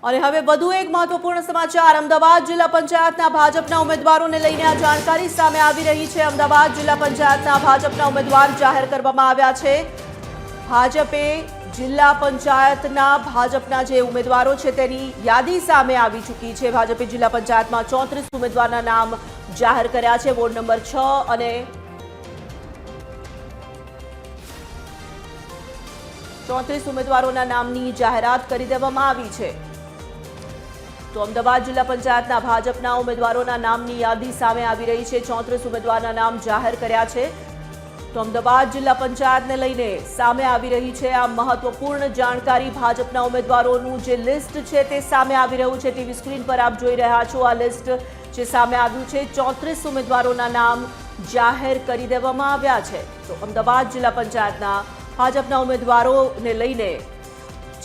અને હવે વધુ એક મહત્વપૂર્ણ સમાચાર અમદાવાદ જિલ્લા પંચાયતના ભાજપના ઉમેદવારોને લઈને આ જાણકારી સામે આવી રહી છે। અમદાવાદ જિલ્લા પંચાયતના ભાજપના ઉમેદવાર જાહેર કરવામાં આવ્યા છે। ભાજપે જિલ્લા પંચાયતના ભાજપના જે ઉમેદવારો છે તેની યાદી સામે આવી ચૂકી છે। ભાજપે જિલ્લા પંચાયતમાં 34 ઉમેદવારના નામ જાહેર કર્યા છે। વોર્ડ નંબર 6 અને 34 ઉમેદવારોના નામની જાહેરાત કરી દેવામાં આવી છે। તો અમદાવાદ જિલ્લા પંચાયતના ભાજપના ઉમેદવારોના નામની યાદી સામે આવી રહી છે। 34 ઉમેદવારના નામ જાહેર કર્યા છે। તો અમદાવાદ જિલ્લા પંચાયતને લઈને સામે આવી રહી છે આ મહત્વપૂર્ણ જાણકારી। ભાજપના ઉમેદવારોનું જે લિસ્ટ છે તે સામે આવી રહ્યું છે। ટીવી સ્ક્રીન પર આપ જોઈ રહ્યા છો આ લિસ્ટ જે સામે આવ્યું છે। 34 ઉમેદવારોના નામ જાહેર કરી દેવામાં આવ્યા છે। તો અમદાવાદ જિલ્લા પંચાયતના ભાજપના ઉમેદવારોને લઈને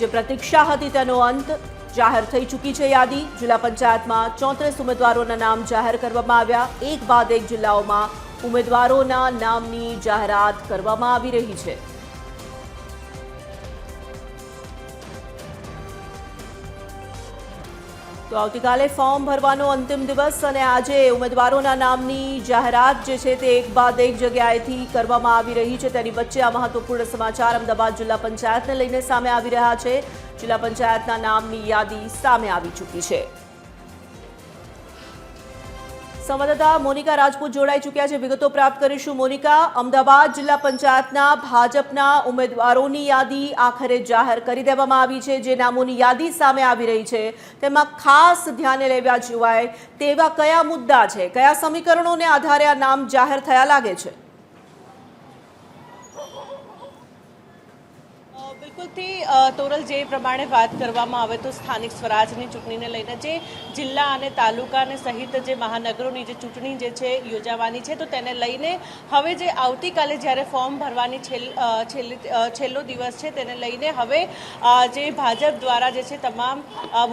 જે પ્રતીક્ષા હતી તેનો અંત જાહેર થઈ ચૂકી છે। યાદી જિલ્લા પંચાયતમાં 34 ઉમેદવારોના નામ જાહેર કરવામાં આવ્યા। એક બાદ એક જિલ્લાઓમાં ઉમેદવારોના નામની જાહેરાત કરવામાં આવી રહી છે। તો આવતીકાલે ફોર્મ ભરવાનો અંતિમ દિવસ અને આજે ઉમેદવારોના નામની જાહેરાત જે છે તે એક બાદ એક જગ્યાએથી કરવામાં આવી રહી છે। તેની વચ્ચે આ મહત્વપૂર્ણ સમાચાર અમદાવાદ જિલ્લા પંચાયતને લઈને સામે આવી રહ્યા છે। જિલ્લા પંચાયતના નામની યાદી સામે આવી ચૂકી છે। સંવાદદાતા મોનિકા રાજપૂત જોડાઈ ચૂક્યા છે, વિગતો પ્રાપ્ત કરીશું। મોનિકા, અમદાવાદ જિલ્લા પંચાયતના ભાજપના ઉમેદવારોની યાદી આખરે જાહેર કરી દેવામાં આવી છે। જે નામોની યાદી સામે આવી રહી છે તેમાં ખાસ ધ્યાને લેવા જોવાય તેવા કયા મુદ્દા છે, કયા સમીકરણોને આધારે આ નામ જાહેર થયા લાગે છે? બિલકુલથી તોરલ જે પ્રમાણે વાત કરવામાં આવે તો સ્થાનિક સ્વરાજની ચૂંટણીને લઈને જે જિલ્લા અને તાલુકાને સહિત જે મહાનગરોની જે ચૂંટણી જે છે યોજાવાની છે તો તેને લઈને હવે જે આવતીકાલે જ્યારે ફોર્મ ભરવાની છેલ્લો દિવસ છે તેને લઈને હવે જે ભાજપ દ્વારા જે છે તમામ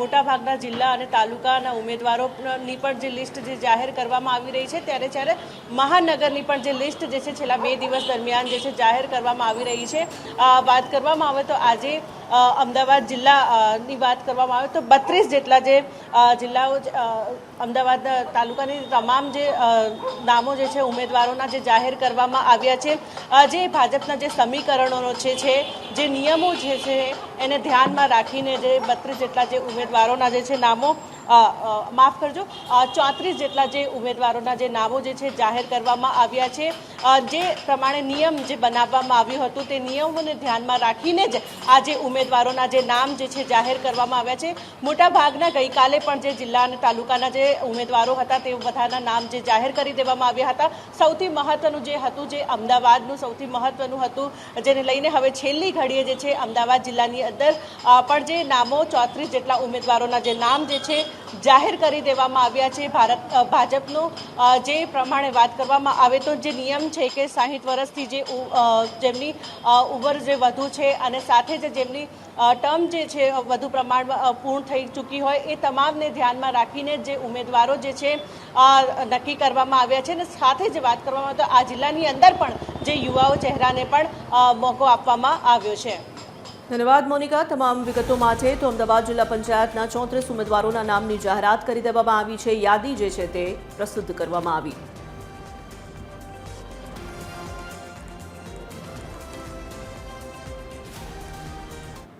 મોટાભાગના જિલ્લા અને તાલુકાના ઉમેદવારોની પણ જે લિસ્ટ જે જાહેર કરવામાં આવી રહી છે ત્યારે મહાનગરની પણ જે લિસ્ટ જે છે છેલ્લા 2 દિવસ દરમિયાન જે છે જાહેર કરવામાં આવી રહી છે। વાત કરવામાં આવે તો આજે અમદાવાદ જિલ્લાની વાત કરવામાં આવે તો 32 જેટલા જે જિલ્લાઓ અમદાવાદ તાલુકાની તમામ જે નામો જે છે ઉમેદવારોના જે જાહેર કરવામાં આવ્યા છે। જે ભાજપના જે સમીકરણો છે જે નિયમો જે છે એને ધ્યાનમાં રાખીને જે 32 જેટલા જે ઉમેદવારોના જે છે નામો માફ કરજો 34 જેટલા જે ઉમેદવારોના જે નામો જે છે જાહેર કરવામાં આવ્યા છે। જે પ્રમાણે નિયમ જે બનાવવામાં આવ્યું હતું તે નિયમોને ધ્યાનમાં રાખીને જ આ જે ઉમેદવારોના જે નામ જે છે જાહેર કરવામાં આવ્યા છે। મોટા ભાગના ગઈકાલે પણ જે જિલ્લા અને તાલુકાના જે ઉમેદવારો હતા તે બધાના નામ જે જાહેર કરી દેવામાં આવ્યા હતા। સૌથી મહત્વનું જે હતું જે અમદાવાદનું સૌથી મહત્વનું હતું જેને લઈને હવે છેલ્લી ઘડીએ જે છે અમદાવાદ જિલ્લાની અંદર પણ જે નામો 34 જેટલા ઉમેદવારોના જે નામ જે છે જાહેર કરી દેવામાં આવ્યા છે। ભાજપનું જે પ્રમાણે વાત કરવામાં આવે તો જે નિયમ છે કે 60 વર્ષથી જે જેમની ઉંમર જે વધુ છે અને સાથે જ જેમની ટર્મ જે છે વધુ પ્રમાણમાં પૂર્ણ થઈ ચૂકી હોય એ તમામને ધ્યાનમાં રાખીને જે ઉમેદવારો જે છે નક્કી કરવામાં આવ્યા છે। અને સાથે જ વાત કરવામાં આવે તો આ જિલ્લાની અંદર પણ જે યુવાઓ ચહેરાને પણ મોકો આપવામાં આવ્યો છે। ધન્યવાદ મોનિકા તમામ વિગતો માટે। તો અમદાવાદ જિલ્લા પંચાયતના 34 ઉમેદવારોના નામની જાહેરાત કરી દેવામાં આવી છે। યાદી જે છે તે પ્રસિદ્ધ કરવામાં આવી।